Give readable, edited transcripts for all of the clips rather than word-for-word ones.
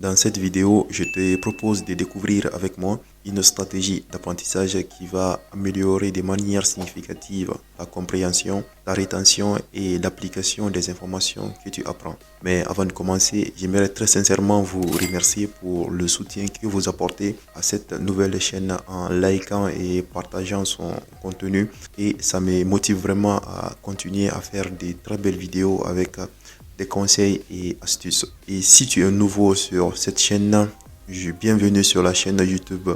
Dans cette vidéo, je te propose de découvrir avec moi une stratégie d'apprentissage qui va améliorer de manière significative la compréhension, la rétention et l'application des informations que tu apprends. Mais avant de commencer, j'aimerais très sincèrement vous remercier pour le soutien que vous apportez à cette nouvelle chaîne en likant et partageant son contenu. Et ça me motive vraiment à continuer à faire de très belles vidéos avec des conseils et astuces. Et si tu es nouveau sur cette chaîne, bienvenue sur la chaîne YouTube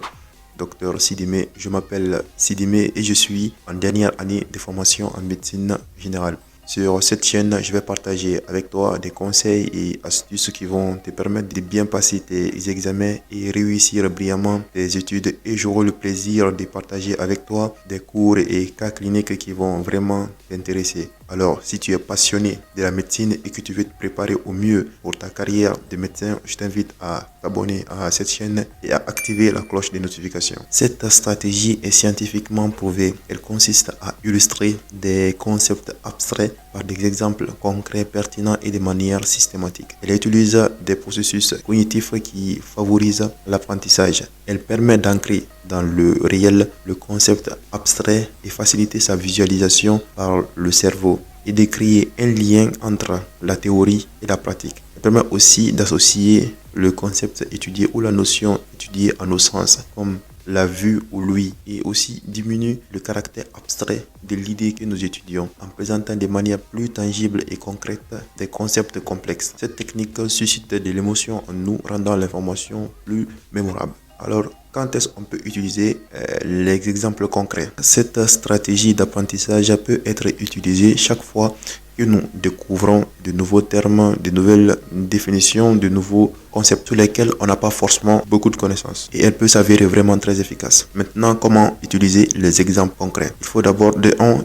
Dr Sidimé. Je m'appelle Sidimé et je suis en dernière année de formation en médecine générale. Sur cette chaîne, je vais partager avec toi des conseils et astuces qui vont te permettre de bien passer tes examens et réussir brillamment tes études. Et j'aurai le plaisir de partager avec toi des cours et cas cliniques qui vont vraiment t'intéresser. Alors, si tu es passionné de la médecine et que tu veux te préparer au mieux pour ta carrière de médecin, je t'invite à t'abonner à cette chaîne et à activer la cloche des notifications. Cette stratégie est scientifiquement prouvée. Elle consiste à illustrer des concepts abstraits par des exemples concrets, pertinents et de manière systématique. Elle utilise des processus cognitifs qui favorisent l'apprentissage. Elle permet d'ancrer dans le réel le concept abstrait et faciliter sa visualisation par le cerveau et de créer un lien entre la théorie et la pratique. Elle permet aussi d'associer le concept étudié ou la notion étudiée à nos sens, comme la vue ou l'ouïe, et aussi diminue le caractère abstrait de l'idée que nous étudions en présentant de manière plus tangible et concrète des concepts complexes. Cette technique suscite de l'émotion en nous, rendant l'information plus mémorable. Alors, quand est-ce qu'on peut utiliser les exemples concrets? Cette stratégie d'apprentissage peut être utilisée chaque fois que nous découvrons de nouveaux termes, de nouvelles définitions, de nouveaux concepts sur lesquels on n'a pas forcément beaucoup de connaissances. Et elle peut s'avérer vraiment très efficace. Maintenant, comment utiliser les exemples concrets? Il faut d'abord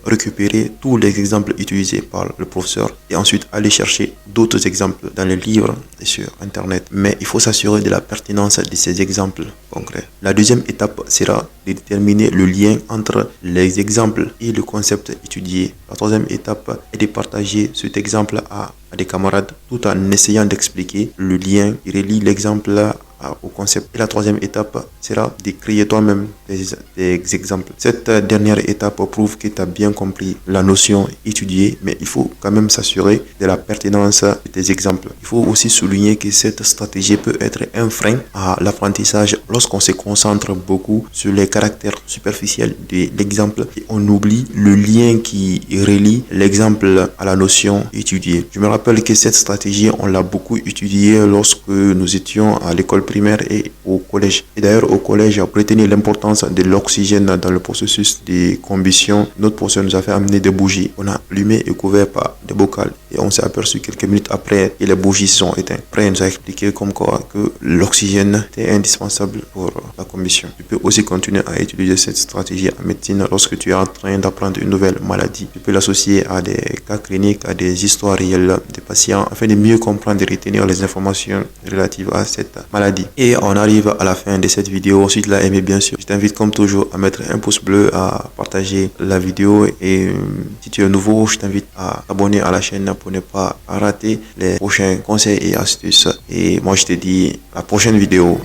récupérer tous les exemples utilisés par le professeur et ensuite aller chercher d'autres exemples dans les livres et sur Internet. Mais il faut s'assurer de la pertinence de ces exemples concrets. La deuxième étape sera de déterminer le lien entre les exemples et le concept étudié. La troisième étape est de partager cet exemple à des camarades tout en essayant d'expliquer le lien qui relie l'exemple au concept. Et la troisième étape sera de créer toi-même des exemples. Cette dernière étape prouve que tu as bien compris la notion étudiée, mais il faut quand même s'assurer de la pertinence de tes exemples. Il faut aussi souligner que cette stratégie peut être un frein à l'apprentissage lorsqu'on se concentre beaucoup sur les caractères superficiels de l'exemple et on oublie le lien qui relie l'exemple à la notion étudiée. Je me rappelle que cette stratégie, on l'a beaucoup étudiée lorsque nous étions à l'école primaire et au collège. Et d'ailleurs, au collège, pour retenir l'importance de l'oxygène dans le processus de combustion, notre professeur nous a fait amener des bougies. On a allumé et couvert par des bocals. Et on s'est aperçu quelques minutes après que les bougies se sont éteintes. Après, il nous a expliqué comme quoi que l'oxygène est indispensable pour la combustion. Tu peux aussi continuer à utiliser cette stratégie en médecine lorsque tu es en train d'apprendre une nouvelle maladie. Tu peux l'associer à des cas cliniques, à des histoires réelles des patients afin de mieux comprendre et retenir les informations relatives à cette maladie. Et on arrive à la fin de cette vidéo. Si tu l'as aimé, bien sûr, je t'invite comme toujours à mettre un pouce bleu, à partager la vidéo et si tu es nouveau, je t'invite à t'abonner à la chaîne pour ne pas rater les prochains conseils et astuces. Et moi, je te dis à la prochaine vidéo.